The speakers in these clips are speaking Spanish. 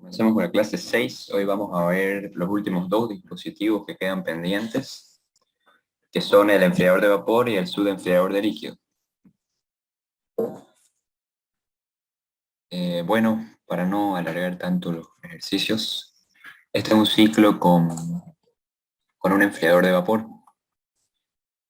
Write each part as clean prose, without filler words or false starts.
Comencemos con la clase 6. Hoy vamos a ver los últimos dos dispositivos que quedan pendientes, que son el enfriador de vapor y el subenfriador de líquido. Bueno, para no alargar tanto los ejercicios, este es un ciclo con un enfriador de vapor.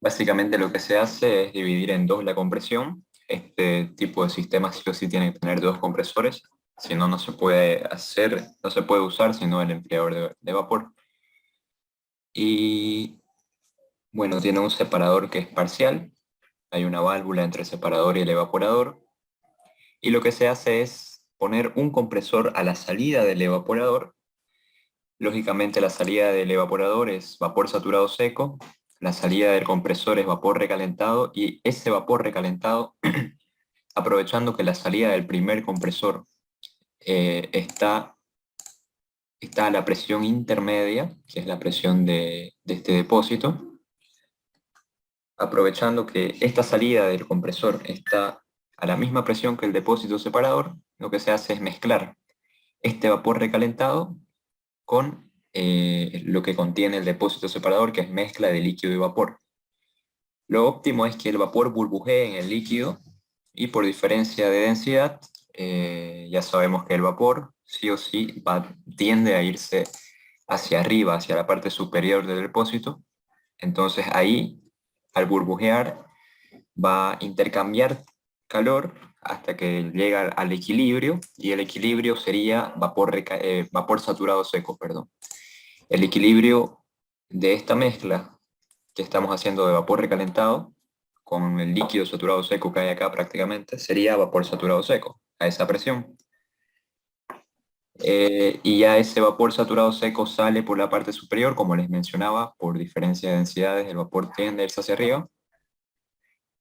Básicamente lo que se hace es dividir en dos la compresión. Este tipo de sistema sí o sí tiene que tener dos compresores, si no, no se puede hacer, no se puede usar sino el enfriador de vapor. Y bueno, tiene un separador que es parcial, hay una válvula entre el separador y el evaporador, y lo que se hace es poner un compresor a la salida del evaporador. Lógicamente la salida del evaporador es vapor saturado seco, la salida del compresor es vapor recalentado, y ese vapor recalentado, aprovechando que la salida del primer compresor está a la presión intermedia, que es la presión de este depósito, aprovechando que esta salida del compresor está a la misma presión que el depósito separador, lo que se hace es mezclar este vapor recalentado con lo que contiene el depósito separador, que es mezcla de líquido y vapor. Lo óptimo es que el vapor burbujee en el líquido, y por diferencia de densidad, ya sabemos que el vapor sí o sí tiende a irse hacia arriba, hacia la parte superior del depósito. Entonces ahí, al burbujear, va a intercambiar calor hasta que llega al equilibrio, y el equilibrio sería vapor saturado seco, perdón. El equilibrio de esta mezcla que estamos haciendo de vapor recalentado con el líquido saturado seco que hay acá prácticamente sería vapor saturado seco a esa presión. Y ya ese vapor saturado seco sale por la parte superior, como les mencionaba, por diferencia de densidades el vapor tiende a irse hacia arriba,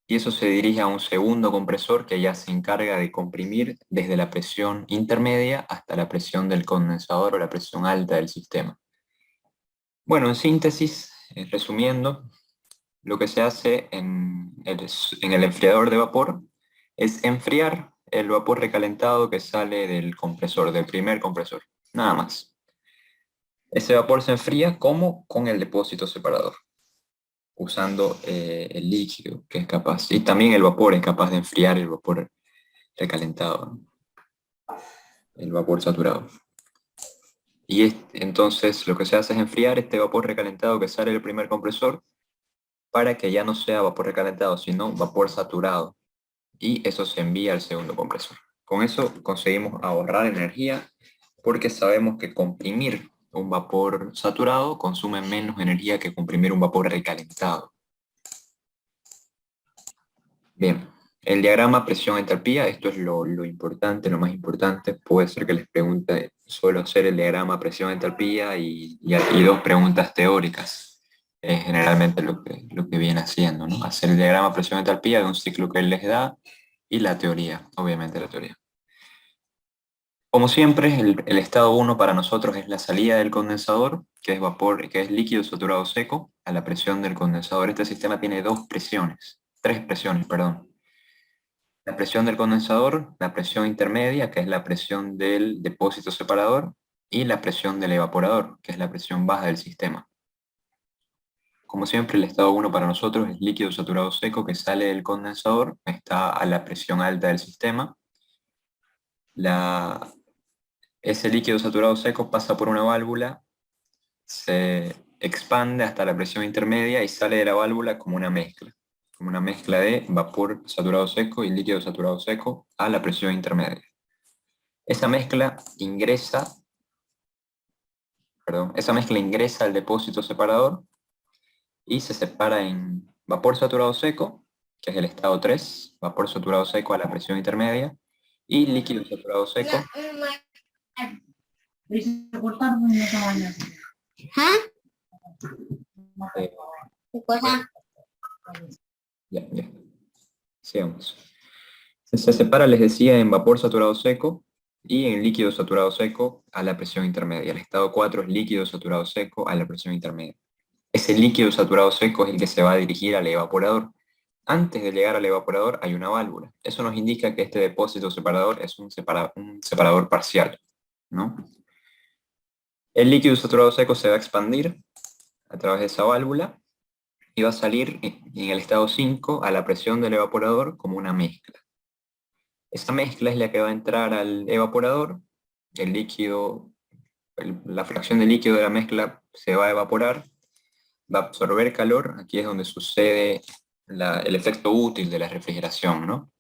y eso se dirige a un segundo compresor que ya se encarga de comprimir desde la presión intermedia hasta la presión del condensador o la presión alta del sistema. Bueno, en síntesis, resumiendo, lo que se hace en el enfriador de vapor es enfriar el vapor recalentado que sale del compresor, del primer compresor, nada más. Ese vapor se enfría como con el depósito separador, usando el líquido que es capaz, y también el vapor es capaz de enfriar el vapor recalentado, ¿no? El vapor saturado. Y entonces lo que se hace es enfriar este vapor recalentado que sale del primer compresor para que ya no sea vapor recalentado, sino vapor saturado. Y eso se envía al segundo compresor. Con eso conseguimos ahorrar energía, porque sabemos que comprimir un vapor saturado consume menos energía que comprimir un vapor recalentado. Bien, el diagrama presión-entalpía, esto es lo importante, lo más importante. Puede ser que les pregunte, suelo hacer el diagrama presión-entalpía y dos preguntas teóricas. Es generalmente lo que viene haciendo, ¿no? Hacer el diagrama presión-entalpía de un ciclo que él les da, y la teoría, obviamente la teoría. Como siempre, el estado 1 para nosotros es la salida del condensador, que es vapor, que es líquido saturado seco, a la presión del condensador. Este sistema tiene tres presiones, perdón. La presión del condensador, la presión intermedia, que es la presión del depósito separador, y la presión del evaporador, que es la presión baja del sistema. Como siempre, el estado 1 para nosotros es líquido saturado seco que sale del condensador, está a la presión alta del sistema. Ese líquido saturado seco pasa por una válvula, se expande hasta la presión intermedia y sale de la válvula como una mezcla de vapor saturado seco y líquido saturado seco a la presión intermedia. Esa mezcla ingresa al depósito separador y se separa en vapor saturado seco, que es el estado 3, vapor saturado seco a la presión intermedia, y líquido saturado seco. Eh, ¿Qué cosa? ya. Sigamos. Se separa, les decía, en vapor saturado seco y en líquido saturado seco a la presión intermedia. El estado 4 es líquido saturado seco a la presión intermedia. Ese líquido saturado seco es el que se va a dirigir al evaporador. Antes de llegar al evaporador hay una válvula. Eso nos indica que este depósito separador es un separador parcial, ¿no? El líquido saturado seco se va a expandir a través de esa válvula y va a salir en el estado 5 a la presión del evaporador como una mezcla. Esa mezcla es la que va a entrar al evaporador, el líquido, la fracción de líquido de la mezcla se va a evaporar, va a absorber calor, aquí es donde sucede el efecto útil de la refrigeración, ¿no?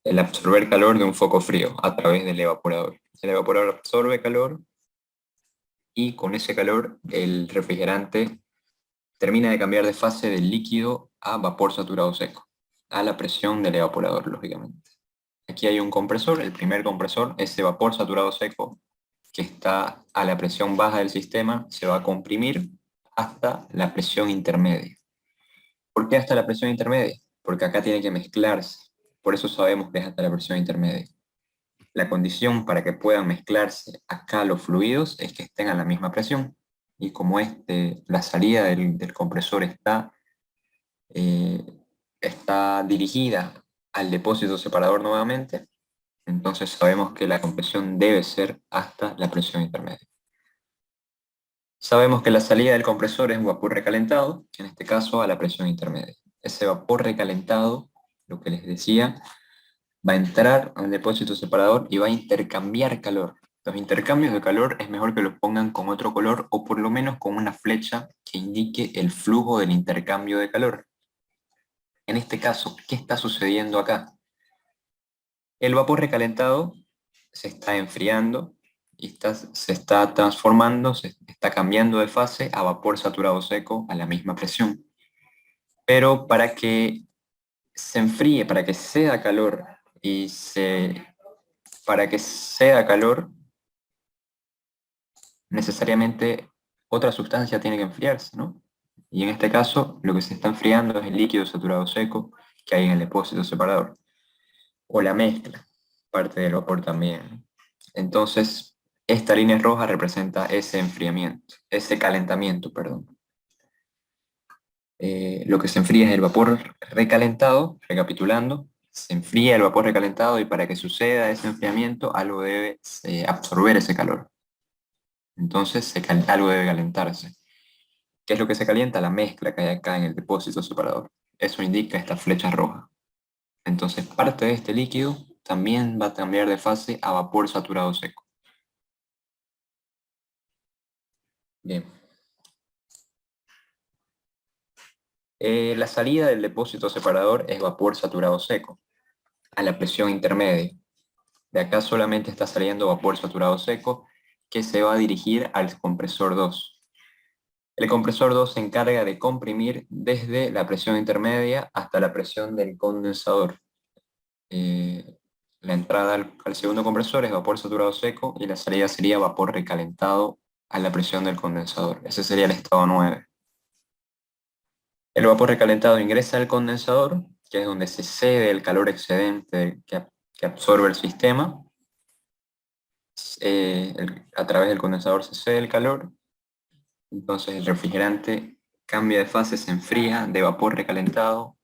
El absorber calor de un foco frío a través del evaporador. El evaporador absorbe calor y con ese calor el refrigerante termina de cambiar de fase del líquido a vapor saturado seco, a la presión del evaporador, lógicamente. Aquí hay un compresor, el primer compresor, ese vapor saturado seco que está a la presión baja del sistema, se va a comprimir hasta la presión intermedia. ¿Por qué hasta la presión intermedia? Porque acá tiene que mezclarse, por eso sabemos que es hasta la presión intermedia. La condición para que puedan mezclarse acá los fluidos es que estén a la misma presión. Y como la salida del compresor eh, está dirigida al depósito separador nuevamente, entonces sabemos que la compresión debe ser hasta la presión intermedia. Sabemos que la salida del compresor es un vapor recalentado, en este caso a la presión intermedia. Ese vapor recalentado, lo que les decía, va a entrar al depósito separador y va a intercambiar calor. Los intercambios de calor es mejor que los pongan con otro color o por lo menos con una flecha que indique el flujo del intercambio de calor. En este caso, ¿qué está sucediendo acá? El vapor recalentado se está enfriando y se está transformando, se está cambiando de fase a vapor saturado seco a la misma presión. Pero para que se enfríe, para que ceda calor para que ceda calor, necesariamente otra sustancia tiene que enfriarse, ¿no? Y en este caso, lo que se está enfriando es el líquido saturado seco que hay en el depósito separador, o la mezcla, parte del vapor también. Entonces, esta línea roja representa ese enfriamiento, ese calentamiento, perdón. Lo que se enfría es el vapor recalentado, recapitulando, se enfría el vapor recalentado y para que suceda ese enfriamiento algo debe absorber ese calor. Entonces algo debe calentarse. ¿Qué es lo que se calienta? La mezcla que hay acá en el depósito separador. Eso indica esta flecha roja. Entonces parte de este líquido también va a cambiar de fase a vapor saturado seco. Bien. La salida del depósito separador es vapor saturado seco, a la presión intermedia. De acá solamente está saliendo vapor saturado seco que se va a dirigir al compresor 2. El compresor 2 se encarga de comprimir desde la presión intermedia hasta la presión del condensador. La entrada al segundo compresor es vapor saturado seco y la salida sería vapor recalentado a la presión del condensador. Ese sería el estado 9. El vapor recalentado ingresa al condensador, que es donde se cede el calor excedente que absorbe el sistema. A través del condensador se cede el calor, entonces el refrigerante cambia de fase, se enfría de vapor recalentado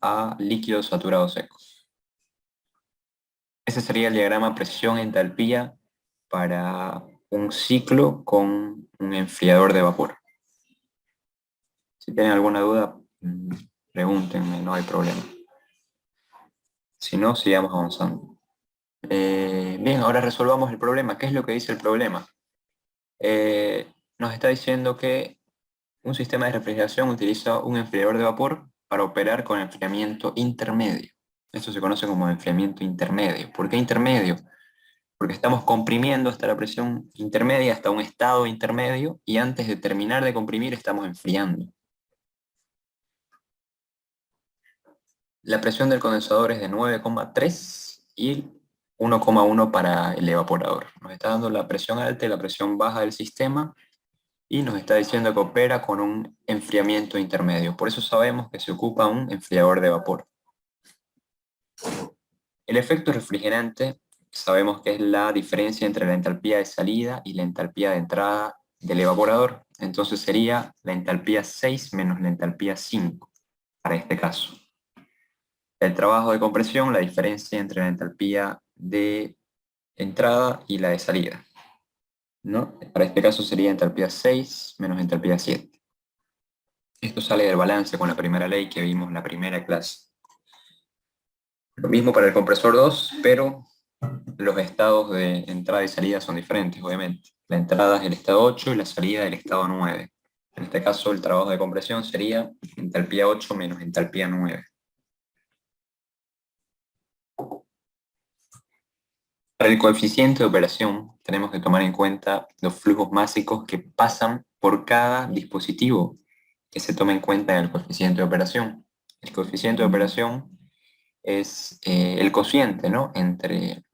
a líquido saturado seco. Ese sería el diagrama presión-entalpía para un ciclo con un enfriador de vapor. Si tienen alguna duda, pregúntenme, no hay problema. Si no, sigamos avanzando. Bien, ahora resolvamos el problema. ¿Qué es lo que dice el problema? Nos está diciendo que un sistema de refrigeración utiliza un enfriador de vapor para operar con enfriamiento intermedio. Esto se conoce como enfriamiento intermedio. ¿Por qué intermedio? Porque estamos comprimiendo hasta la presión intermedia, hasta un estado intermedio, y antes de terminar de comprimir estamos enfriando. La presión del condensador es de 9,3 y 1,1 para el evaporador. Nos está dando la presión alta y la presión baja del sistema y nos está diciendo que opera con un enfriamiento intermedio. Por eso sabemos que se ocupa un enfriador de vapor. El efecto refrigerante sabemos que es la diferencia entre la entalpía de salida y la entalpía de entrada del evaporador. Entonces sería la entalpía 6 menos la entalpía 5 para este caso. El trabajo de compresión, la diferencia entre la entalpía de entrada y la de salida, ¿no? Para este caso sería entalpía 6 menos entalpía 7. Esto sale del balance con la primera ley que vimos en la primera clase. Lo mismo para el compresor 2, pero los estados de entrada y salida son diferentes, obviamente. La entrada es el estado 8 y la salida el estado 9. En este caso, el trabajo de compresión sería entalpía 8 menos entalpía 9. Para el coeficiente de operación, tenemos que tomar en cuenta los flujos másicos que pasan por cada dispositivo que se toma en cuenta en el coeficiente de operación. El coeficiente de operación es el cociente, ¿no?, entre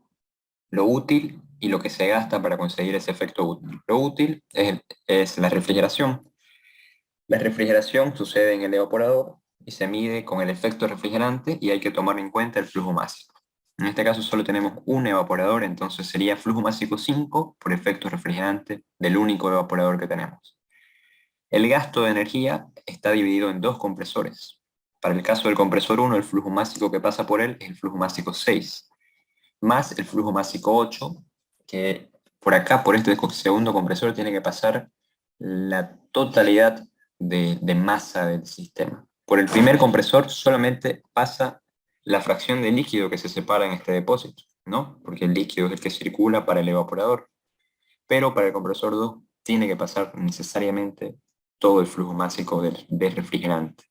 lo útil y lo que se gasta para conseguir ese efecto útil. Lo útil es la refrigeración. La refrigeración sucede en el evaporador y se mide con el efecto refrigerante y hay que tomar en cuenta el flujo másico. En este caso solo tenemos un evaporador, entonces sería flujo másico 5 por efecto refrigerante del único evaporador que tenemos. El gasto de energía está dividido en dos compresores. Para el caso del compresor 1, el flujo másico que pasa por él es el flujo másico 6, más el flujo másico 8, que por acá, por este segundo compresor, tiene que pasar la totalidad de masa del sistema. Por el primer compresor solamente pasa la fracción de líquido que se separa en este depósito, ¿no? Porque el líquido es el que circula para el evaporador. Pero para el compresor 2 tiene que pasar necesariamente todo el flujo másico del refrigerante.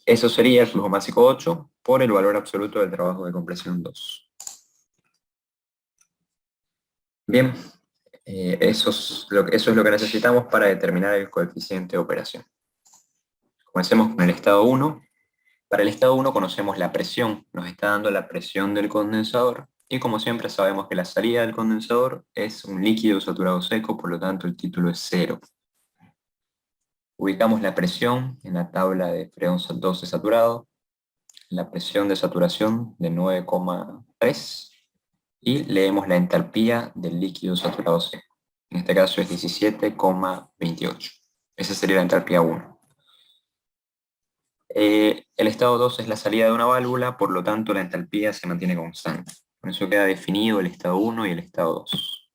Eso sería el flujo másico 8 por el valor absoluto del trabajo de compresión 2. Bien, eso es lo que necesitamos para determinar el coeficiente de operación. Comencemos con el estado 1. Para el estado 1 conocemos la presión, nos está dando la presión del condensador, y como siempre sabemos que la salida del condensador es un líquido saturado seco, por lo tanto el título es 0. Ubicamos la presión en la tabla de freón 12 saturado, la presión de saturación de 9,3 y leemos la entalpía del líquido saturado seco. En este caso es 17,28. Esa sería la entalpía 1. El estado 2 es la salida de una válvula, por lo tanto la entalpía se mantiene constante. Con eso queda definido el estado 1 y el estado 2.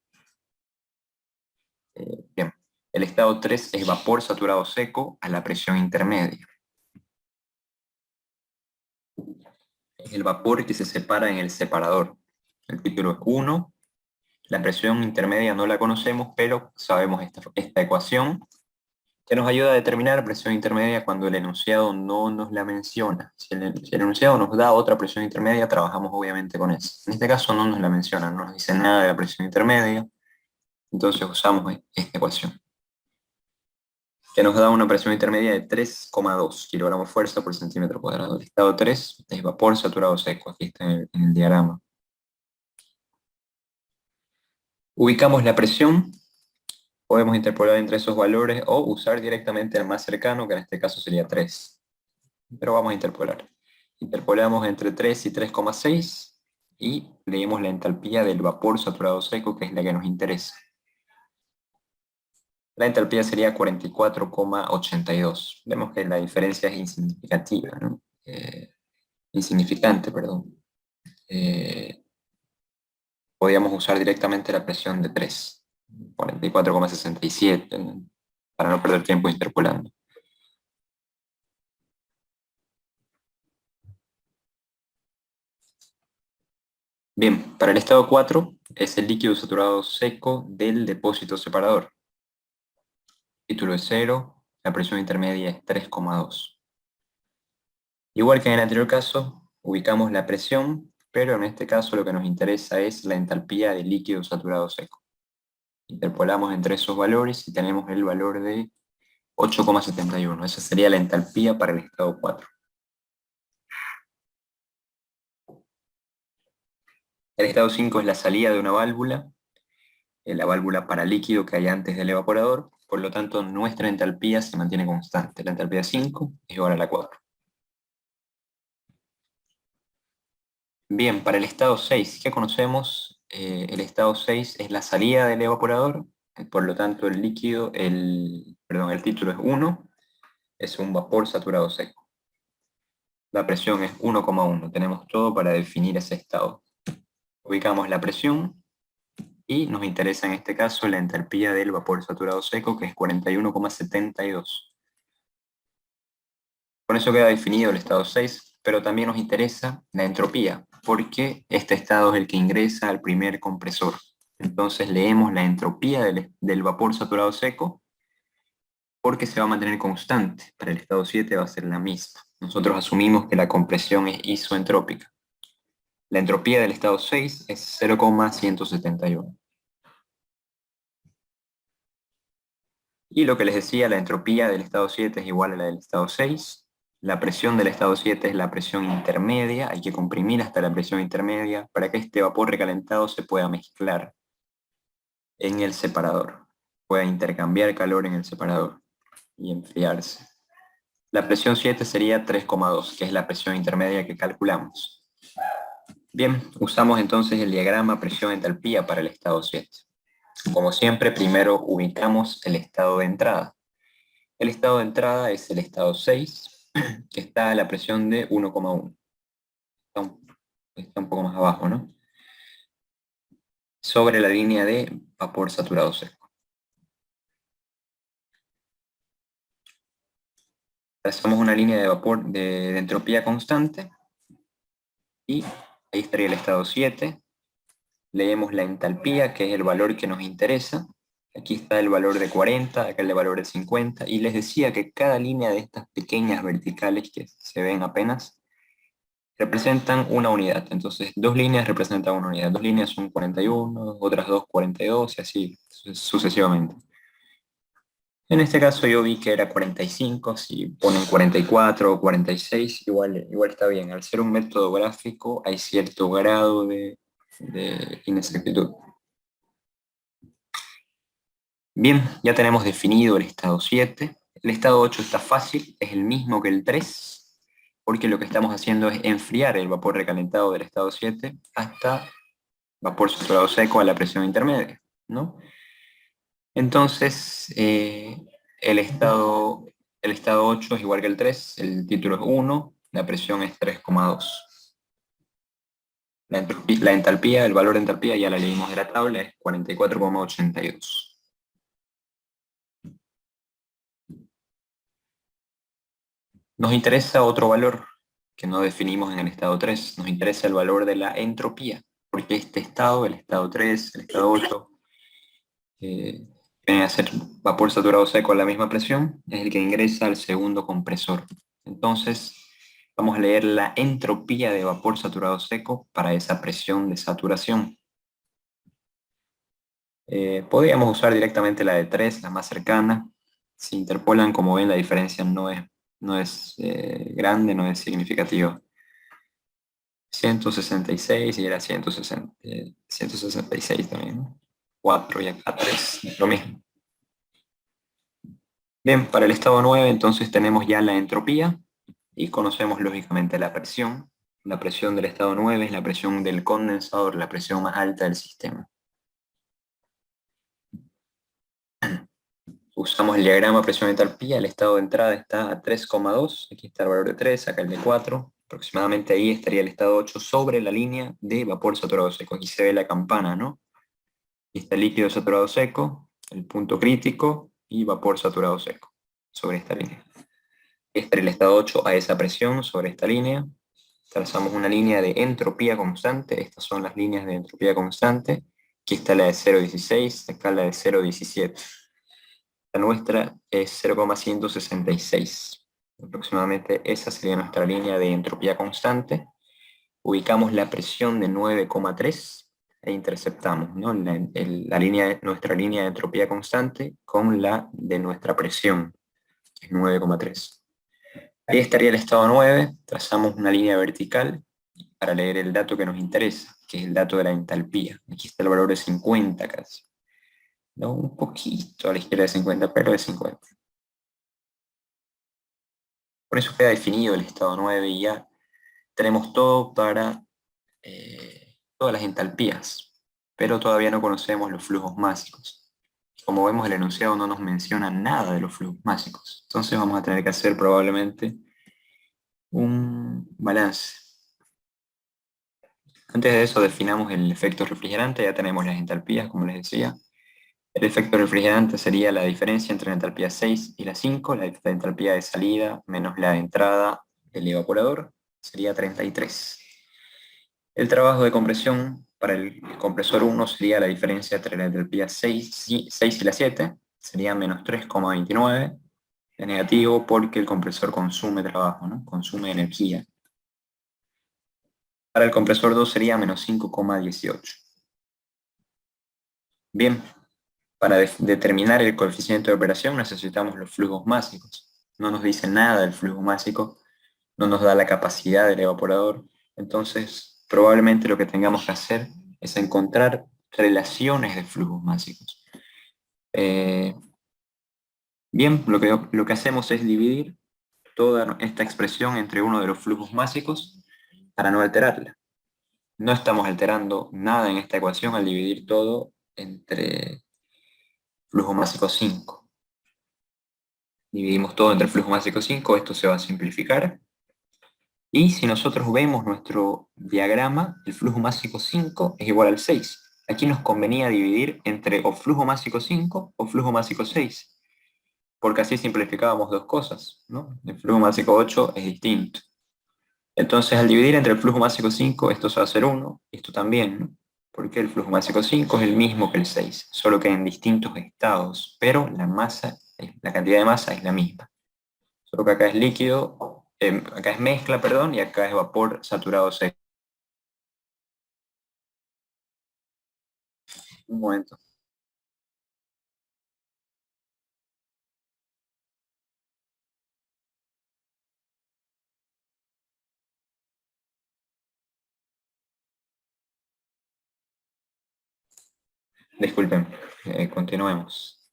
Bien. El estado 3 es vapor saturado seco a la presión intermedia. Es el vapor que se separa en el separador. El título es 1. La presión intermedia no la conocemos, pero sabemos esta ecuación que nos ayuda a determinar presión intermedia cuando el enunciado no nos la menciona. Si el enunciado nos da otra presión intermedia, trabajamos obviamente con eso. En este caso no nos la menciona, no nos dice nada de la presión intermedia, entonces usamos esta ecuación, que nos da una presión intermedia de 3,2 kilogramos fuerza por centímetro cuadrado. El estado 3 es vapor saturado seco, aquí está en el diagrama. Ubicamos la presión. Podemos interpolar entre esos valores o usar directamente el más cercano, que en este caso sería 3. Pero vamos a interpolar. Interpolamos entre 3 y 3,6 y leemos la entalpía del vapor saturado seco, que es la que nos interesa. La entalpía sería 44,82. Vemos que la diferencia es insignificativa, ¿no? Insignificante, perdón. Podríamos usar directamente la presión de 3, 44,67, ¿no?, para no perder tiempo interpolando. Bien, para el estado 4 es el líquido saturado seco del depósito separador. Título es 0, la presión intermedia es 3,2. Igual que en el anterior caso, ubicamos la presión, pero en este caso lo que nos interesa es la entalpía del líquido saturado seco. Interpolamos entre esos valores y tenemos el valor de 8,71. Esa sería la entalpía para el estado 4. El estado 5 es la salida de una válvula, la válvula para líquido que hay antes del evaporador, por lo tanto nuestra entalpía se mantiene constante. La entalpía 5 es igual a la 4. Bien, para el estado 6, ¿qué conocemos? El estado 6 es la salida del evaporador, por lo tanto el líquido, el título es 1, es un vapor saturado seco. La presión es 1,1, tenemos todo para definir ese estado. Ubicamos la presión y nos interesa en este caso la entalpía del vapor saturado seco, que es 41,72. Con eso queda definido el estado 6, pero también nos interesa la entropía, porque este estado es el que ingresa al primer compresor. Entonces leemos la entropía del vapor saturado seco, porque se va a mantener constante. Para el estado 7 va a ser la misma. Nosotros asumimos que la compresión es isoentrópica. La entropía del estado 6 es 0,171. Y lo que les decía, la entropía del estado 7 es igual a la del estado 6. La presión del estado 7 es la presión intermedia. Hay que comprimir hasta la presión intermedia para que este vapor recalentado se pueda mezclar en el separador. Pueda intercambiar calor en el separador y enfriarse. La presión 7 sería 3,2, que es la presión intermedia que calculamos. Bien, usamos entonces el diagrama presión-entalpía para el estado 7. Como siempre, primero ubicamos el estado de entrada. El estado de entrada es el estado 6, que está a la presión de 1,1. Está un poco más abajo, ¿no? Sobre la línea de vapor saturado seco. Trazamos una línea de vapor de entropía constante y ahí estaría el estado 7. Leemos la entalpía, que es el valor que nos interesa. Aquí está el valor de 40, acá el valor de 50, y les decía que cada línea de estas pequeñas verticales que se ven apenas representan una unidad. Entonces, dos líneas representan una unidad. Dos líneas son 41, otras dos 42, y así sucesivamente. En este caso yo vi que era 45, si ponen 44 o 46, igual está bien. Al ser un método gráfico hay cierto grado de inexactitud. Bien, ya tenemos definido el estado 7. El estado 8 está fácil, es el mismo que el 3, porque lo que estamos haciendo es enfriar el vapor recalentado del estado 7 hasta vapor saturado seco a la presión intermedia, ¿no? Entonces, el estado 8 es igual que el 3, el título es 1, la presión es 3,2. La entalpía, el valor de entalpía, ya la leímos de la tabla, es 44,82. Nos interesa otro valor que no definimos en el estado 3, nos interesa el valor de la entropía, porque este estado, el estado 3, el estado 8, viene a ser vapor saturado seco a la misma presión, es el que ingresa al segundo compresor. Entonces, vamos a leer la entropía de vapor saturado seco para esa presión de saturación. Podríamos usar directamente la de 3, la más cercana. Si interpolan, como ven, la diferencia no es grande, no es significativa. 166 y era 166 también, ¿no? 4 y acá 3, lo mismo. Bien, para el estado 9 entonces tenemos ya la entropía y conocemos lógicamente la presión. La presión del estado 9 es la presión del condensador, la presión más alta del sistema. Usamos el diagrama presión-entalpía, el estado de entrada está a 3,2, aquí está el valor de 3, acá el de 4, aproximadamente ahí estaría el estado 8 sobre la línea de vapor saturado seco. Aquí se ve la campana, ¿no? Aquí está el líquido saturado seco, el punto crítico y vapor saturado seco sobre esta línea. Este es el estado 8 a esa presión sobre esta línea. Trazamos una línea de entropía constante, estas son las líneas de entropía constante. Aquí está la de 0,16, acá la de 0,17. La nuestra es 0,166. Aproximadamente esa sería nuestra línea de entropía constante. Ubicamos la presión de 9,3 e interceptamos, ¿no? Nuestra línea de entropía constante con la de nuestra presión, que es 9,3. Ahí estaría el estado 9, trazamos una línea vertical para leer el dato que nos interesa, que es el dato de la entalpía. Aquí está el valor de 50 casi. ¿No? Un poquito a la izquierda de 50, pero de 50. Por eso queda definido el estado 9 y ya tenemos todo para todas las entalpías, pero todavía no conocemos los flujos másicos. Como vemos, el enunciado no nos menciona nada de los flujos másicos. Entonces vamos a tener que hacer probablemente un balance. Antes de eso definamos el efecto refrigerante, ya tenemos las entalpías, como les decía. El efecto refrigerante sería la diferencia entre la entalpía 6 y la 5, la entalpía de salida menos la de entrada del evaporador, sería 33. El trabajo de compresión para el compresor 1 sería la diferencia entre la entalpía 6 y la 7, sería menos 3,29, es negativo porque el compresor consume trabajo, ¿no? Consume energía. Para el compresor 2 sería menos 5,18. Bien, para determinar el coeficiente de operación necesitamos los flujos másicos. No nos dice nada del flujo másico, no nos da la capacidad del evaporador, entonces probablemente lo que tengamos que hacer es encontrar relaciones de flujos másicos. Bien, lo que hacemos es dividir toda esta expresión entre uno de los flujos másicos para no alterarla. No estamos alterando nada en esta ecuación al dividir todo entre flujo másico 5. Dividimos todo entre flujo másico 5, esto se va a simplificar. Y si nosotros vemos nuestro diagrama, el flujo másico 5 es igual al 6. Aquí nos convenía dividir entre o flujo másico 5 o flujo másico 6, porque así simplificábamos dos cosas, ¿no? El flujo másico 8 es distinto. Entonces, al dividir entre el flujo másico 5, esto se va a hacer 1, y esto también, ¿no? Porque el flujo másico 5 es el mismo que el 6, solo que en distintos estados, pero la masa, la cantidad de masa es la misma. Solo que acá es líquido, acá es mezcla, perdón, y acá es vapor saturado seco. Un momento. Disculpen, continuemos.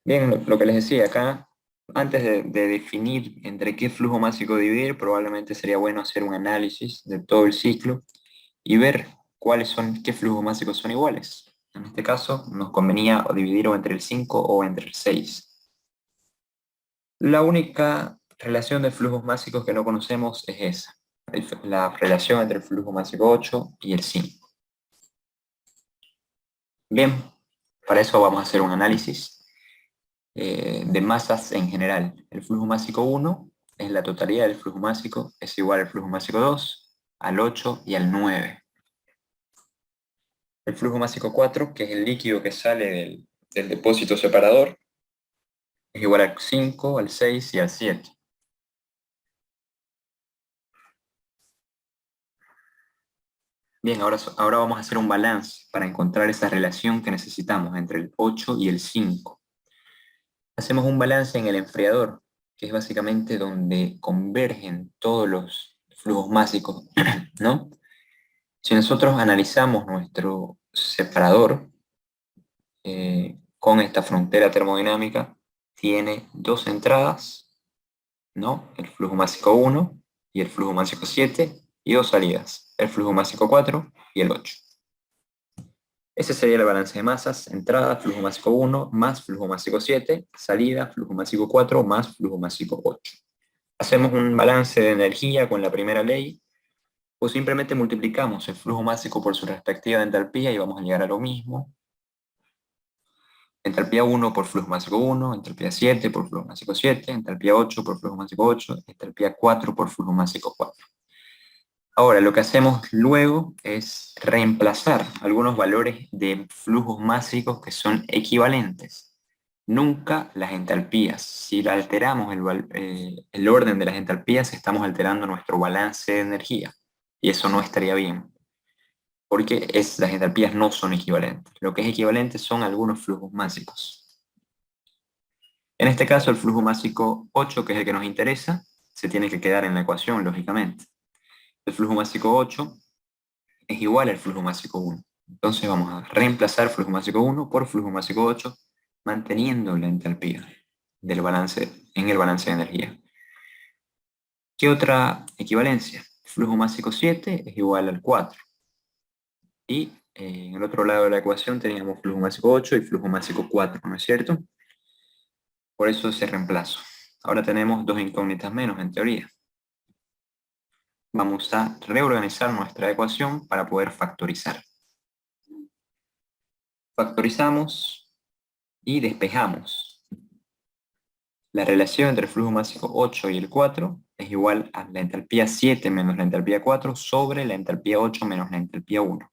Bien, lo que les decía acá, antes de definir entre qué flujo másico dividir, probablemente sería bueno hacer un análisis de todo el ciclo y ver qué flujos máxicos son iguales. En este caso, nos convenía dividir o entre el 5 o entre el 6. La única relación de flujos máxicos que no conocemos es esa, la relación entre el flujo másico 8 y el 5. Bien, para eso vamos a hacer un análisis de masas en general. El flujo másico 1 es la totalidad del flujo másico, es igual al flujo másico 2, al 8 y al 9. El flujo másico 4, que es el líquido que sale del depósito separador, es igual al 5, al 6 y al 7. Bien, ahora vamos a hacer un balance para encontrar esa relación que necesitamos entre el 8 y el 5. Hacemos un balance en el enfriador, que es básicamente donde convergen todos los flujos másicos, ¿no? Si nosotros analizamos nuestro separador con esta frontera termodinámica, tiene dos entradas, ¿no? El flujo másico 1 y el flujo másico 7, y dos salidas, el flujo másico 4 y el 8. Ese sería el balance de masas: entrada, flujo másico 1, más flujo másico 7, salida, flujo másico 4, más flujo másico 8. Hacemos un balance de energía con la primera ley, o simplemente multiplicamos el flujo másico por su respectiva entalpía y vamos a llegar a lo mismo. Entalpía 1 por flujo másico 1, entalpía 7 por flujo másico 7, entalpía 8 por flujo másico 8, entalpía 4 por flujo másico 4. Ahora, lo que hacemos luego es reemplazar algunos valores de flujos másicos que son equivalentes. Nunca las entalpías. Si alteramos el orden de las entalpías, estamos alterando nuestro balance de energía. Y eso no estaría bien, porque las entalpías no son equivalentes. Lo que es equivalente son algunos flujos másicos. En este caso, el flujo másico 8, que es el que nos interesa, se tiene que quedar en la ecuación, lógicamente. El flujo másico 8 es igual al flujo másico 1. Entonces vamos a reemplazar flujo másico 1 por flujo másico 8, manteniendo la entalpía en el balance de energía. ¿Qué otra equivalencia? Flujo másico 7 es igual al 4. Y en el otro lado de la ecuación teníamos flujo másico 8 y flujo másico 4, ¿no es cierto? Por eso ese reemplazo. Ahora tenemos dos incógnitas menos, en teoría. vamos a reorganizar nuestra ecuación para poder factorizar. Factorizamos y despejamos. La relación entre el flujo másico 8 y el 4 es igual a la entalpía 7 menos la entalpía 4 sobre la entalpía 8 menos la entalpía 1.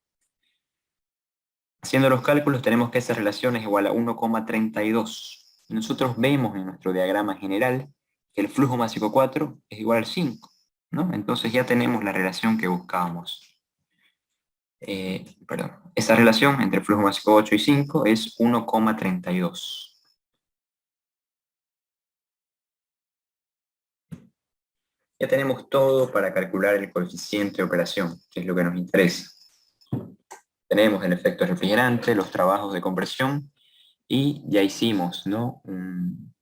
Haciendo los cálculos tenemos que esa relación es igual a 1,32. Nosotros vemos en nuestro diagrama general que el flujo másico 4 es igual al 5, ¿no? Entonces ya tenemos la relación que buscábamos. Esa relación entre el flujo másico 8 y 5 es 1,32. Ya tenemos todo para calcular el coeficiente de operación, que es lo que nos interesa. Tenemos el efecto refrigerante, los trabajos de compresión, y ya hicimos, ¿no?, un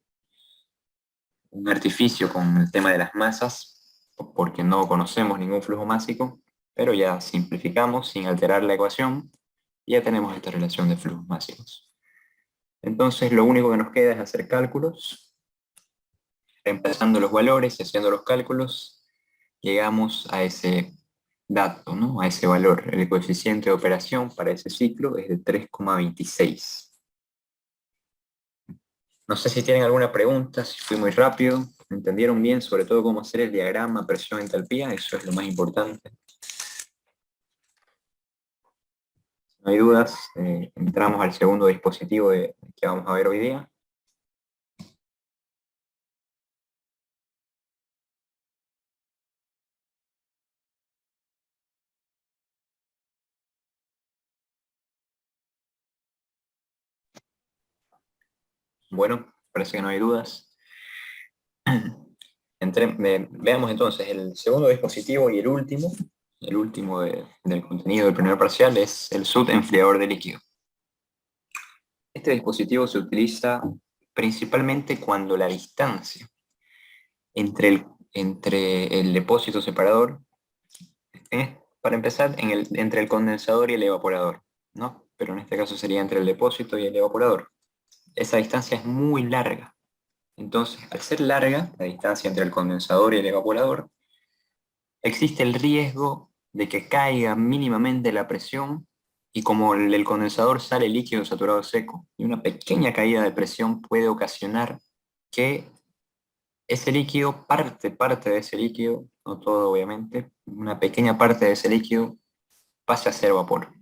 artificio con el tema de las masas, porque no conocemos ningún flujo másico, pero ya simplificamos sin alterar la ecuación, y ya tenemos esta relación de flujos másicos. Entonces lo único que nos queda es hacer cálculos. Reemplazando los valores y haciendo los cálculos, llegamos a ese dato, ¿no?, a ese valor. El coeficiente de operación para ese ciclo es de 3,26. No sé si tienen alguna pregunta, si fui muy rápido, ¿entendieron bien sobre todo cómo hacer el diagrama presión-entalpía? Eso es lo más importante. Si no hay dudas, entramos al segundo dispositivo que vamos a ver hoy día. Bueno, parece que no hay dudas. Veamos entonces el segundo dispositivo y el último del contenido del primer parcial es el enfriador de líquido. Este dispositivo se utiliza principalmente cuando la distancia entre el depósito separador, para empezar, entre el condensador y el evaporador, ¿no? Pero en este caso sería entre el depósito y el evaporador. Esa distancia es muy larga. Entonces, al ser larga la distancia entre el condensador y el evaporador, existe el riesgo de que caiga mínimamente la presión, y como el condensador sale líquido saturado seco, y una pequeña caída de presión puede ocasionar que ese líquido, parte de ese líquido, no todo obviamente, una pequeña parte de ese líquido pase a ser vapor.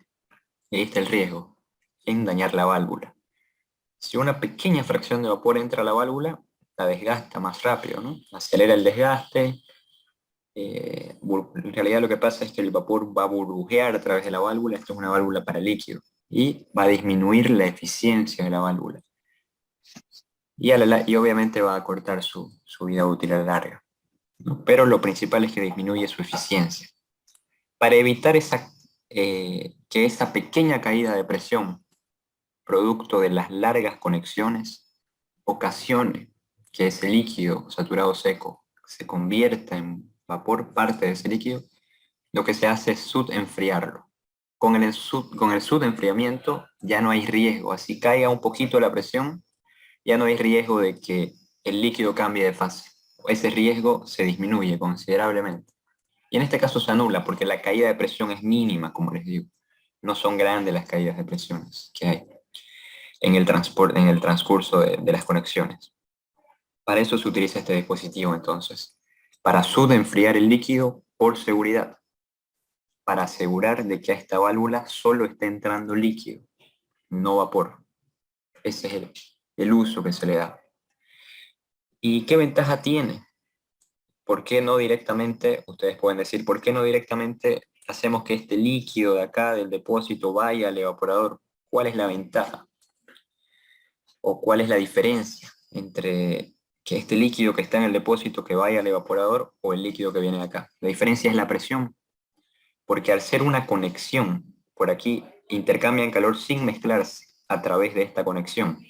Y ahí está el riesgo en dañar la válvula. Si una pequeña fracción de vapor entra a la válvula, la desgasta más rápido, ¿no? Acelera el desgaste. En realidad lo que pasa es que el vapor va a burbujear a través de la válvula. Esto es una válvula para líquido, y va a disminuir la eficiencia de la válvula. Y obviamente va a cortar su vida útil a la larga, ¿no? Pero lo principal es que disminuye su eficiencia. Para evitar que esa pequeña caída de presión, producto de las largas conexiones, ocasione que ese líquido saturado seco se convierta en vapor, parte de ese líquido, lo que se hace es enfriarlo. Con el enfriamiento ya no hay riesgo, así caiga un poquito la presión, ya no hay riesgo de que el líquido cambie de fase. Ese riesgo se disminuye considerablemente. Y en este caso se anula porque la caída de presión es mínima, como les digo. No son grandes las caídas de presiones que hay en el transcurso de las conexiones. Para eso se utiliza este dispositivo entonces, para enfriar el líquido por seguridad, para asegurar de que a esta válvula solo esté entrando líquido, no vapor. Ese es el uso que se le da. ¿Y qué ventaja tiene? ¿Por qué no directamente, ustedes pueden decir, por qué no directamente hacemos que este líquido de acá del depósito vaya al evaporador? ¿Cuál es la ventaja? ¿O cuál es la diferencia entre que este líquido que está en el depósito que vaya al evaporador o el líquido que viene de acá? La diferencia es la presión, porque al ser una conexión, por aquí intercambian calor sin mezclarse a través de esta conexión.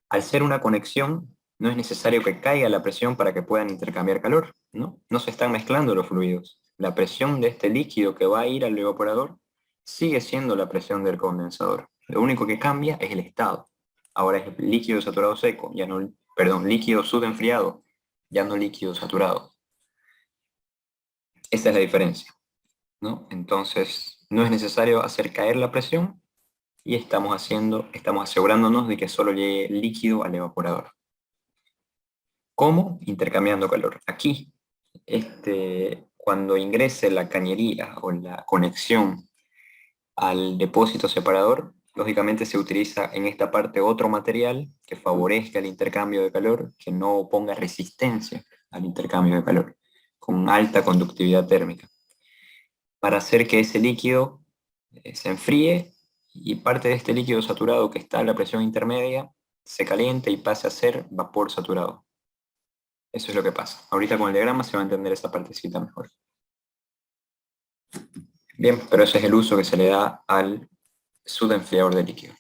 Al ser una conexión, no es necesario que caiga la presión para que puedan intercambiar calor, ¿no? No se están mezclando los fluidos. La presión de este líquido que va a ir al evaporador sigue siendo la presión del condensador. Lo único que cambia es el estado. Ahora es líquido saturado seco, ya no, perdón, líquido enfriado, ya no líquido saturado. Esta es la diferencia, ¿no? Entonces, no es necesario hacer caer la presión y estamos asegurándonos de que solo llegue líquido al evaporador. ¿Cómo? Intercambiando calor. Aquí, cuando ingrese la cañería o la conexión al depósito separador, lógicamente se utiliza en esta parte otro material que favorezca el intercambio de calor, que no ponga resistencia al intercambio de calor, con alta conductividad térmica, para hacer que ese líquido se enfríe y parte de este líquido saturado que está a la presión intermedia se caliente y pase a ser vapor saturado. Eso es lo que pasa. Ahorita con el diagrama se va a entender esa partecita mejor. Bien, pero ese es el uso que se le da al subenfriador de líquido.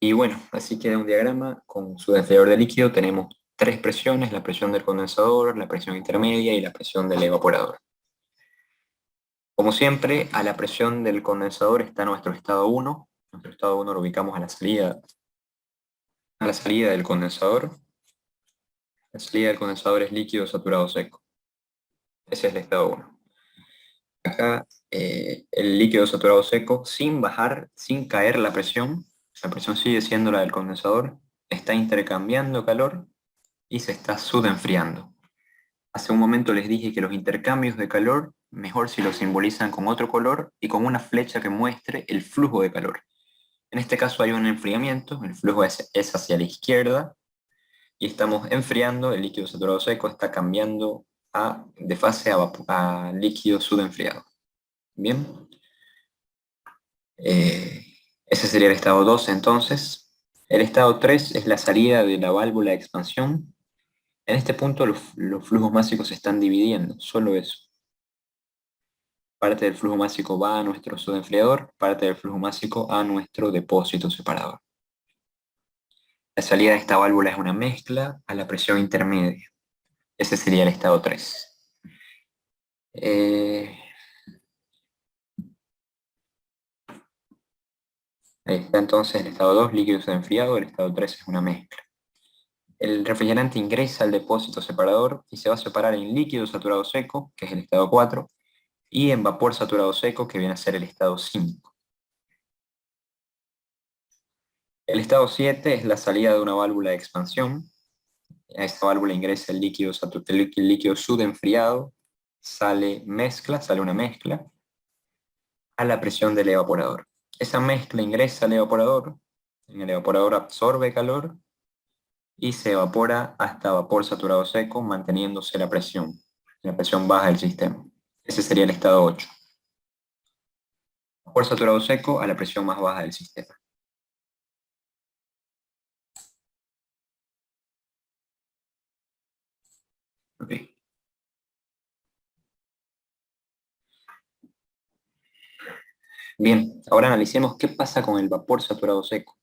Y bueno, así queda un diagrama con subenfriador de líquido. Tenemos tres presiones: la presión del condensador, la presión intermedia y la presión del evaporador. Como siempre, a la presión del condensador está nuestro estado 1. Nuestro estado 1 lo ubicamos a la salida del condensador. La salida del condensador es líquido saturado seco. Ese es el estado 1. Acá el líquido saturado seco, sin bajar, sin caer la presión sigue siendo la del condensador, está intercambiando calor y se está subenfriando. Hace un momento les dije que los intercambios de calor, mejor si los simbolizan con otro color y con una flecha que muestre el flujo de calor. En este caso hay un enfriamiento, el flujo es hacia la izquierda y estamos enfriando, el líquido saturado seco está cambiando de fase a líquido subenfriado. Bien, ese sería el estado 2 entonces. El estado 3 es la salida de la válvula de expansión. En este punto los flujos másicos se están dividiendo, solo eso. Parte del flujo másico va a nuestro subenfriador, parte del flujo másico a nuestro depósito separador. La salida de esta válvula es una mezcla a la presión intermedia. Ese sería el estado 3. Ahí está entonces el estado 2, líquido subenfriado. El estado 3 es una mezcla. El refrigerante ingresa al depósito separador y se va a separar en líquido saturado seco, que es el estado 4, y en vapor saturado seco, que viene a ser el estado 5. El estado 7 es la salida de una válvula de expansión. A esta válvula ingresa el líquido subenfriado, sale una mezcla a la presión del evaporador. Esa mezcla ingresa al evaporador, en el evaporador absorbe calor y se evapora hasta vapor saturado seco, manteniéndose la presión baja del sistema. Ese sería el estado 8. Vapor saturado seco a la presión más baja del sistema. Okay. Bien, ahora analicemos qué pasa con el vapor saturado seco.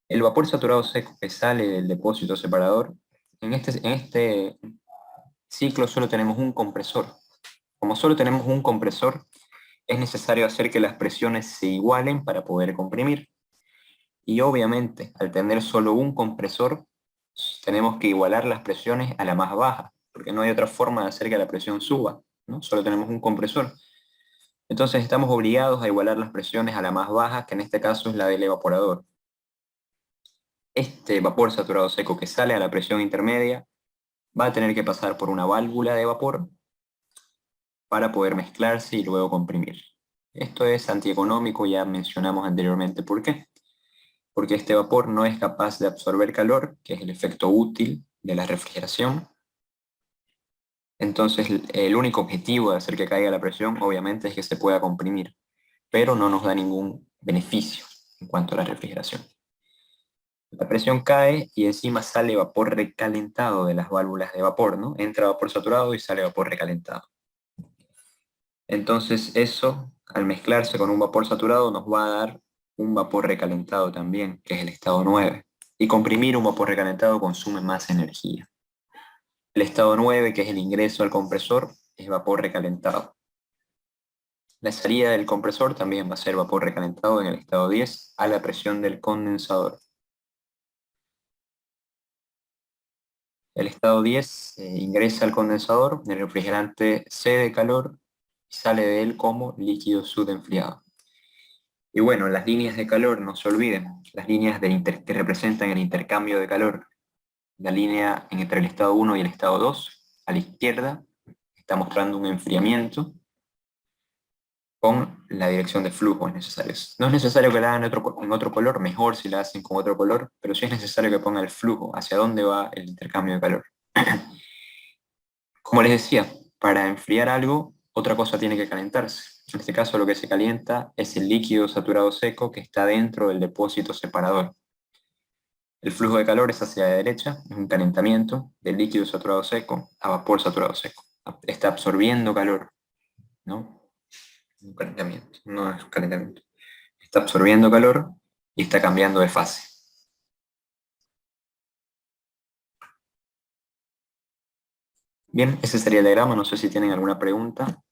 El vapor saturado seco que sale del depósito separador, en este ciclo solo tenemos un compresor. Como solo tenemos un compresor, es necesario hacer que las presiones se igualen para poder comprimir. Y obviamente, al tener solo un compresor, tenemos que igualar las presiones a la más baja, porque no hay otra forma de hacer que la presión suba, ¿no? Solo tenemos un compresor. Entonces estamos obligados a igualar las presiones a la más baja, que en este caso es la del evaporador. Este vapor saturado seco que sale a la presión intermedia va a tener que pasar por una válvula de vapor para poder mezclarse y luego comprimir. Esto es antieconómico, ya mencionamos anteriormente por qué. Porque este vapor no es capaz de absorber calor, que es el efecto útil de la refrigeración. Entonces, el único objetivo de hacer que caiga la presión, obviamente, es que se pueda comprimir, pero no nos da ningún beneficio en cuanto a la refrigeración. La presión cae y encima sale vapor recalentado de las válvulas de vapor, ¿no? Entra vapor saturado y sale vapor recalentado. Entonces eso, al mezclarse con un vapor saturado, nos va a dar un vapor recalentado también, que es el estado 9. Y comprimir un vapor recalentado consume más energía. El estado 9, que es el ingreso al compresor, es vapor recalentado. La salida del compresor también va a ser vapor recalentado en el estado 10 a la presión del condensador. El estado 10 ingresa al condensador, el refrigerante cede calor y sale de él como líquido subenfriado. Y bueno, las líneas de calor, no se olviden, las líneas que representan el intercambio de calor. La línea entre el estado 1 y el estado 2, a la izquierda, está mostrando un enfriamiento con la dirección de flujo es necesario. No es necesario que la hagan en otro color, mejor si la hacen con otro color, pero sí es necesario que ponga el flujo, hacia dónde va el intercambio de calor. Como les decía, para enfriar algo, otra cosa tiene que calentarse. En este caso lo que se calienta es el líquido saturado seco que está dentro del depósito separador. El flujo de calor es hacia la derecha, es un calentamiento del líquido saturado seco a vapor saturado seco. Está absorbiendo calor, ¿no? Un calentamiento, no es un calentamiento. Está absorbiendo calor y está cambiando de fase. Bien, ese sería el diagrama, no sé si tienen alguna pregunta.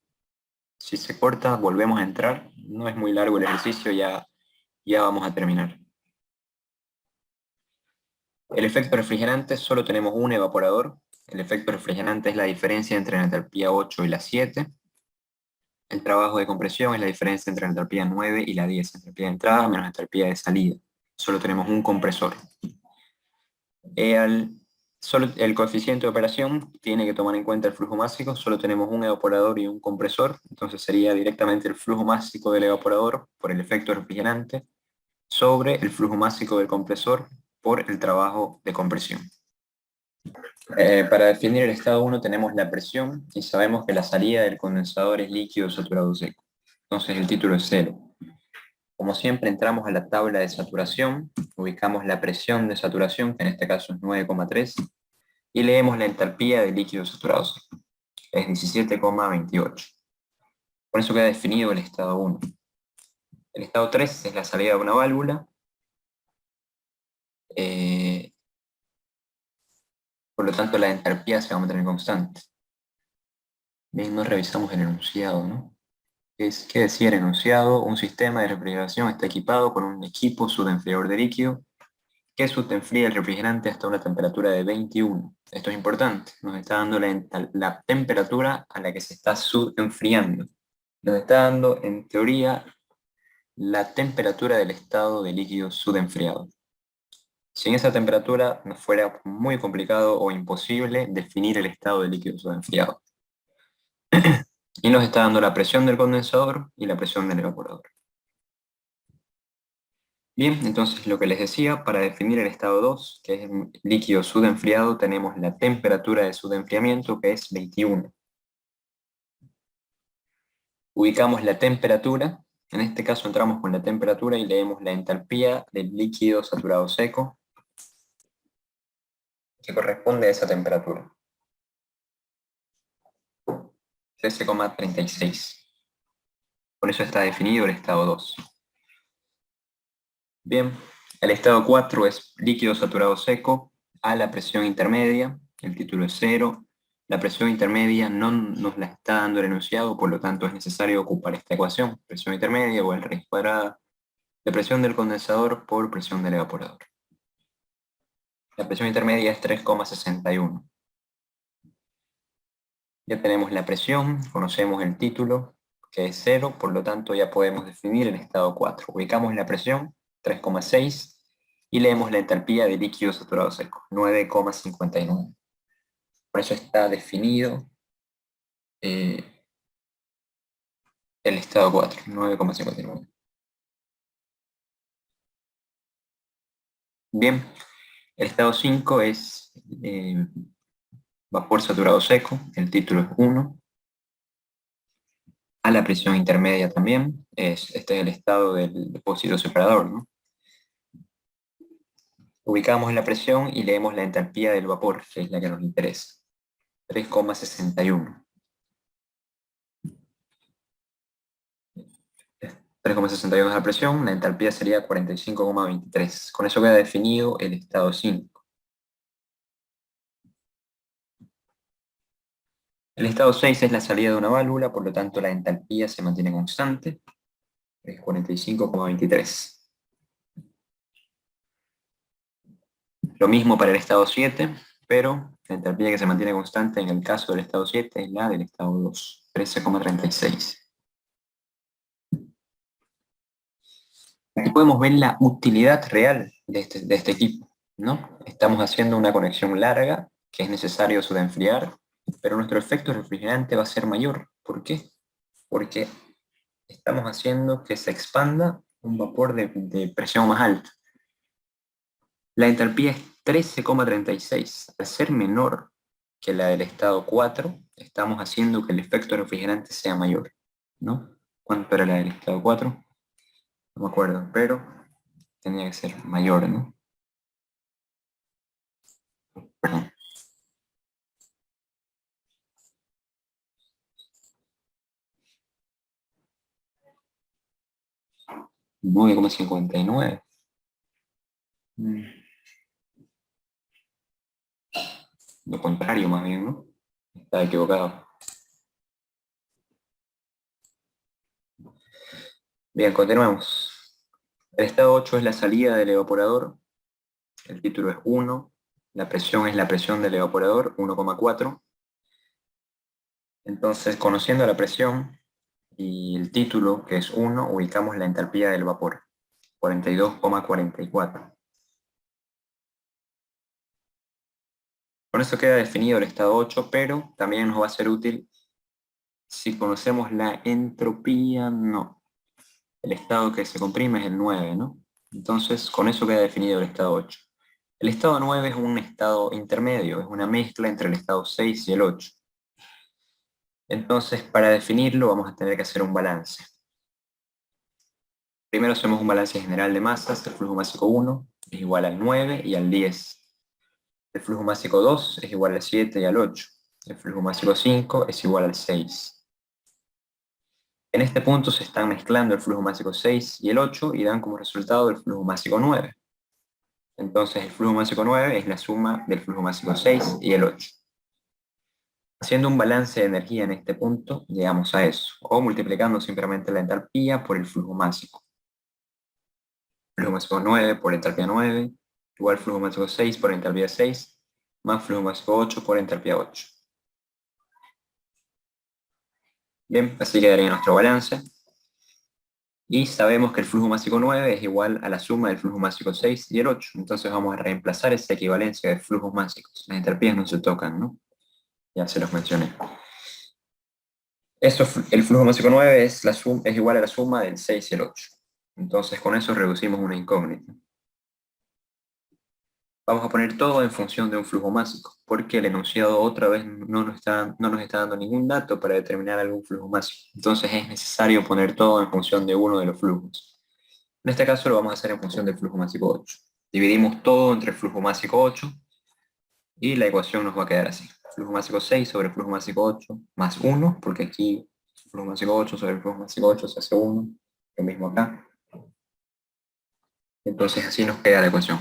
Si se corta, volvemos a entrar. No es muy largo el ejercicio, ya vamos a terminar. El efecto refrigerante, solo tenemos un evaporador. El efecto refrigerante es la diferencia entre la entalpía 8 y la 7. El trabajo de compresión es la diferencia entre la entalpía 9 y la 10. Entalpía de entrada menos entalpía de salida. Solo tenemos un compresor. Solo el coeficiente de operación tiene que tomar en cuenta el flujo másico. Solo tenemos un evaporador y un compresor. Entonces sería directamente el flujo másico del evaporador por el efecto refrigerante sobre el flujo másico del compresor por el trabajo de compresión. Para definir el estado 1 tenemos la presión y sabemos que la salida del condensador es líquido saturado seco. Entonces el título es 0. Como siempre entramos a la tabla de saturación, ubicamos la presión de saturación, que en este caso es 9,3, y leemos la entalpía del líquido saturado seco, es 17,28. Por eso queda definido el estado 1. El estado 3 es la salida de una válvula, por lo tanto la entalpía se va a mantener constante. Bien, no revisamos el enunciado, ¿no? ¿Qué decía el enunciado? Un sistema de refrigeración está equipado con un equipo subenfriador de líquido que subenfría el refrigerante hasta una temperatura de 21. Esto es importante, nos está dando la temperatura a la que se está subenfriando. Nos está dando, en teoría, la temperatura del estado de líquido subenfriado. Sin esa temperatura nos fuera muy complicado o imposible definir el estado de líquido subenfriado. Y nos está dando la presión del condensador y la presión del evaporador. Bien, entonces lo que les decía, para definir el estado 2, que es el líquido subenfriado, tenemos la temperatura de subenfriamiento, que es 21. Ubicamos la temperatura, en este caso entramos con la temperatura y leemos la entalpía del líquido saturado seco, que corresponde a esa temperatura, 13,36. Por eso está definido el estado 2. Bien, el estado 4 es líquido saturado seco a la presión intermedia, el título es 0. La presión intermedia no nos la está dando el enunciado, por lo tanto es necesario ocupar esta ecuación, presión intermedia igual raíz cuadrada de presión del condensador por presión del evaporador. La presión intermedia es 3,61. Ya tenemos la presión, conocemos el título, que es 0, por lo tanto ya podemos definir el estado 4. Ubicamos la presión, 3,6, y leemos la entalpía de líquido saturado seco, 9,59. Por eso está definido eh, el estado 4, 9,59. Bien, el estado 5 es vapor saturado seco, el título es 1. A la presión intermedia también, este es el estado del depósito separador, ¿no? Ubicamos la presión y leemos la entalpía del vapor, que es la que nos interesa, 3,61. 3,61 es la presión, la entalpía sería 45,23. Con eso queda definido el estado 5. El estado 6 es la salida de una válvula, por lo tanto la entalpía se mantiene constante, es 45,23. Lo mismo para el estado 7, pero La enthalpía que se mantiene constante en el caso del estado 7 es la del estado 2, 13,36. Aquí podemos ver la utilidad real de este equipo, ¿no? Estamos haciendo una conexión larga, que es necesario enfriar, pero nuestro efecto refrigerante va a ser mayor. ¿Por qué? Porque estamos haciendo que se expanda un vapor de presión más alta. La entalpía es 13,36. Al ser menor que la del estado 4, estamos haciendo que el efecto refrigerante sea mayor, ¿no? ¿Cuánto era la del estado 4? No me acuerdo, pero tenía que ser mayor, ¿no? Perdón. 9,59. Lo contrario, más bien, ¿no? Estaba equivocado. Bien, continuemos. El estado 8 es la salida del evaporador. El título es 1. La presión es la presión del evaporador, 1,4. Entonces, conociendo la presión y el título, que es 1, ubicamos la entalpía del vapor, 42,44. Con eso queda definido el estado 8, pero también nos va a ser útil si conocemos la entropía, no. El estado que se comprime es el 9, ¿no? Entonces, con eso queda definido el estado 8. El estado 9 es un estado intermedio, es una mezcla entre el estado 6 y el 8. Entonces, para definirlo vamos a tener que hacer un balance. Primero hacemos un balance general de masas. El flujo másico 1 es igual al 9 y al 10. El flujo másico 2 es igual al 7 y al 8. El flujo másico 5 es igual al 6. En este punto se están mezclando el flujo másico 6 y el 8 y dan como resultado el flujo másico 9. Entonces el flujo másico 9 es la suma del flujo másico 6 y el 8. Haciendo un balance de energía en este punto, llegamos a eso, o multiplicando simplemente la entalpía por el flujo másico. Flujo másico 9 por entalpía 9, igual flujo másico 6 por entalpía 6, más flujo másico 8 por entalpía 8. Bien, así quedaría nuestro balance. Y sabemos que el flujo másico 9 es igual a la suma del flujo másico 6 y el 8. Entonces vamos a reemplazar esa equivalencia de flujos másicos. Las entalpías no se tocan, ¿no? Ya se los mencioné. El flujo másico 9 es igual a la suma del 6 y el 8. Entonces con eso reducimos una incógnita. Vamos a poner todo en función de un flujo másico, porque el enunciado otra vez no nos está dando ningún dato para determinar algún flujo másico. Entonces es necesario poner todo en función de uno de los flujos. En este caso lo vamos a hacer en función del flujo másico 8. Dividimos todo entre el flujo másico 8 y la ecuación nos va a quedar así. Flujo másico 6 sobre el flujo másico 8 más 1, porque aquí el flujo másico 8 sobre el flujo másico 8 se hace 1, lo mismo acá. Entonces así nos queda la ecuación.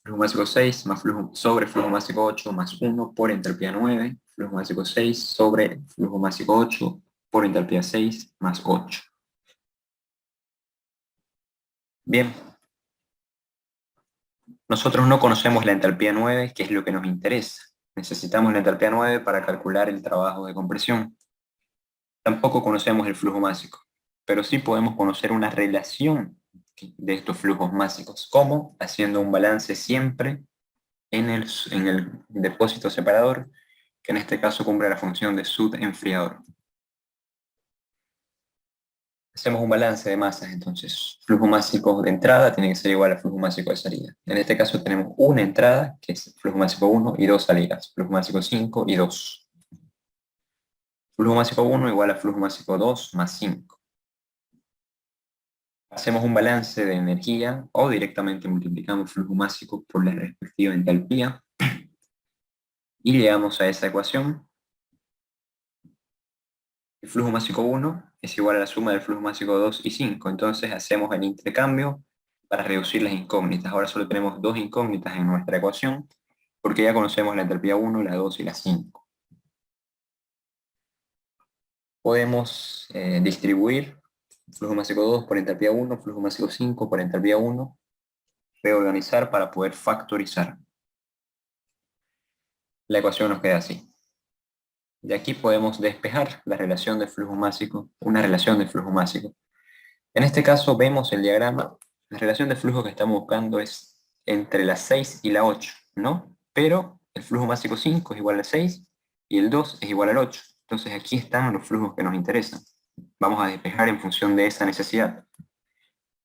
Flujo másico 6 más sobre flujo másico 8 más 1 por entalpía 9, flujo másico 6 sobre flujo másico 8 por entalpía 6 más 8. Bien, nosotros no conocemos la entalpía 9, que es lo que nos interesa. Necesitamos la entalpía 9 para calcular el trabajo de compresión. Tampoco conocemos el flujo másico, pero sí podemos conocer una relación de estos flujos másicos. ¿Cómo? Haciendo un balance siempre en el depósito separador, que en este caso cumple la función de sud-enfriador. Hacemos un balance de masas, entonces flujo másico de entrada tiene que ser igual al flujo másico de salida. En este caso tenemos una entrada, que es flujo másico 1, y dos salidas, flujo másico 5 y 2. Flujo másico 1 igual a flujo másico 2 más 5. Hacemos un balance de energía o directamente multiplicamos flujo másico por la respectiva entalpía y llegamos a esa ecuación. El flujo másico 1 es igual a la suma del flujo másico 2 y 5. Entonces hacemos el intercambio para reducir las incógnitas. Ahora solo tenemos dos incógnitas en nuestra ecuación porque ya conocemos la entalpía 1, la 2 y la 5. Podemos distribuir flujo másico 2 por entalpía 1, flujo másico 5 por entalpía 1, reorganizar para poder factorizar. la ecuación nos queda así. De aquí podemos despejar la relación de flujo másico, una relación de flujo másico. En este caso vemos el diagrama, la relación de flujo que estamos buscando es entre la 6 y la 8, ¿no? Pero el flujo másico 5 es igual a 6 y el 2 es igual al 8. Entonces aquí están los flujos que nos interesan. Vamos a despejar en función de esa necesidad.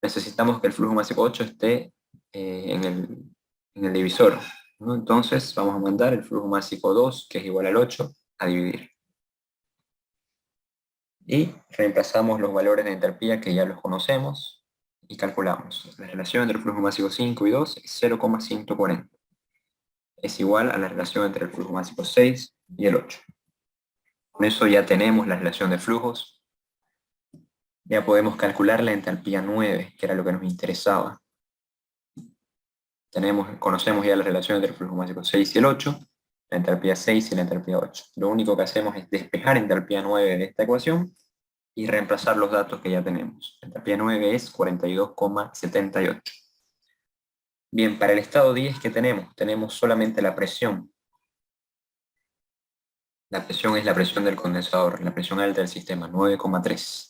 Necesitamos que el flujo másico 8 esté en el divisor, ¿no? Entonces vamos a mandar el flujo másico 2, que es igual al 8, a dividir. Y reemplazamos los valores de entalpía que ya los conocemos y calculamos. La relación entre el flujo másico 5 y 2 es 0,140. Es igual a la relación entre el flujo másico 6 y el 8. Con eso ya tenemos la relación de flujos. Ya podemos calcular la entalpía 9, que era lo que nos interesaba. Conocemos ya la relación entre el flujo másico 6 y el 8, la entalpía 6 y la entalpía 8. Lo único que hacemos es despejar entalpía 9 de esta ecuación y reemplazar los datos que ya tenemos. La entalpía 9 es 42,78. Bien, para el estado 10, ¿qué tenemos? Tenemos solamente la presión. La presión es la presión del condensador, la presión alta del sistema, 9,3.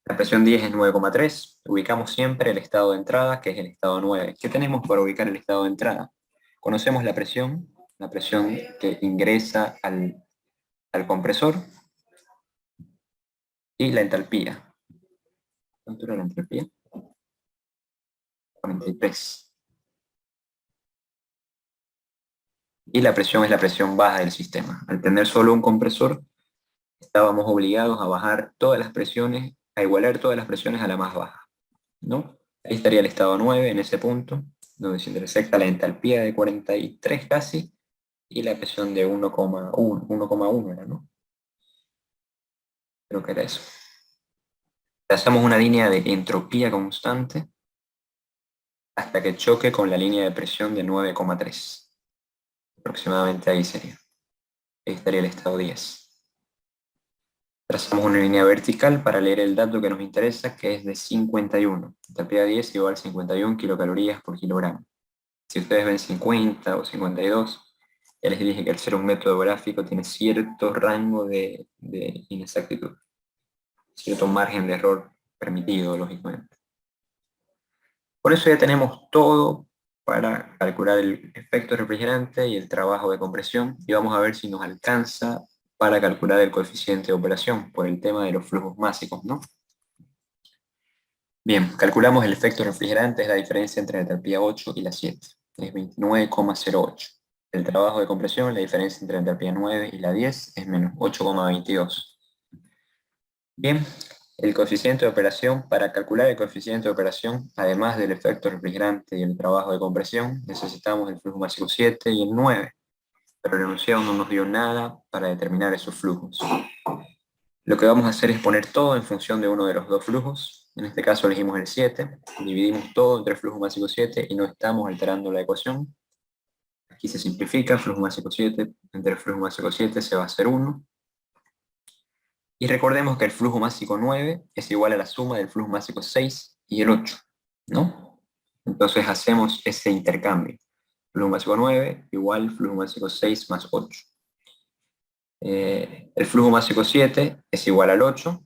La presión 10 es 9,3. Ubicamos siempre el estado de entrada, que es el estado 9. ¿Qué tenemos para ubicar el estado de entrada? Conocemos la presión que ingresa al compresor, y la entalpía. ¿Cuánto era la entalpía? 43. Y la presión es la presión baja del sistema. Al tener solo un compresor, estábamos obligados a bajar todas las presiones, a igualar todas las presiones a la más baja, ¿no? Ahí estaría el estado 9 en ese punto, donde se intersecta la entalpía de 43 casi, y la presión de 1,1 era, ¿no? Creo que era eso. Trazamos una línea de entropía constante hasta que choque con la línea de presión de 9,3. Aproximadamente ahí sería. Ahí estaría el estado 10. Trazamos una línea vertical para leer el dato que nos interesa, que es de 51. Entalpía 10 igual a 51 kilocalorías por kilogramo. Si ustedes ven 50 o 52, ya les dije que al ser un método gráfico tiene cierto rango de inexactitud, cierto margen de error permitido, lógicamente. Por eso ya tenemos todo para calcular el efecto refrigerante y el trabajo de compresión, y vamos a ver si nos alcanza para calcular el coeficiente de operación por el tema de los flujos másicos, ¿no? Bien, calculamos el efecto refrigerante, es la diferencia entre la entalpía 8 y la 7, es 29,08. El trabajo de compresión, la diferencia entre la entalpía 9 y la 10, es menos 8,22. Bien, el coeficiente de operación, para calcular el coeficiente de operación, además del efecto refrigerante y el trabajo de compresión, necesitamos el flujo másico 7 y el 9, pero el enunciado no nos dio nada para determinar esos flujos. Lo que vamos a hacer es poner todo en función de uno de los dos flujos. En este caso elegimos el 7, dividimos todo entre el flujo másico 7 y no estamos alterando la ecuación. Aquí se simplifica, flujo másico 7 entre el flujo másico 7 se va a hacer 1. Y recordemos que el flujo másico 9 es igual a la suma del flujo másico 6 y el 8, ¿no? Entonces hacemos ese intercambio. Flujo másico 9 igual flujo másico 6 más 8. El flujo másico 7 es igual al 8,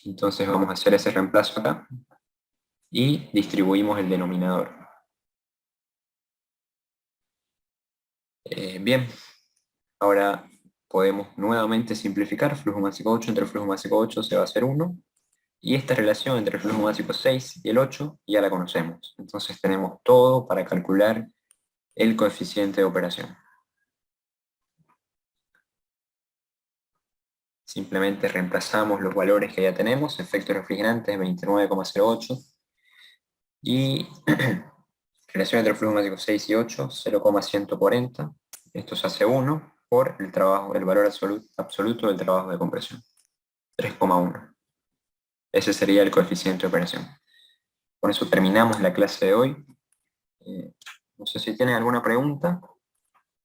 entonces vamos a hacer ese reemplazo acá y distribuimos el denominador. Bien, ahora podemos nuevamente simplificar. Flujo másico 8 entre flujo másico 8 se va a hacer 1. Y esta relación entre el flujo másico 6 y el 8 ya la conocemos. Entonces tenemos todo para calcular el coeficiente de operación. Simplemente reemplazamos los valores que ya tenemos. Efecto refrigerante es 29,08. Y relación entre el flujo másico 6 y 8, 0,140. Esto se hace 1 por el valor absoluto del trabajo de compresión, 3,1. Ese sería el coeficiente de operación. Con eso terminamos la clase de hoy. No sé si tienen alguna pregunta.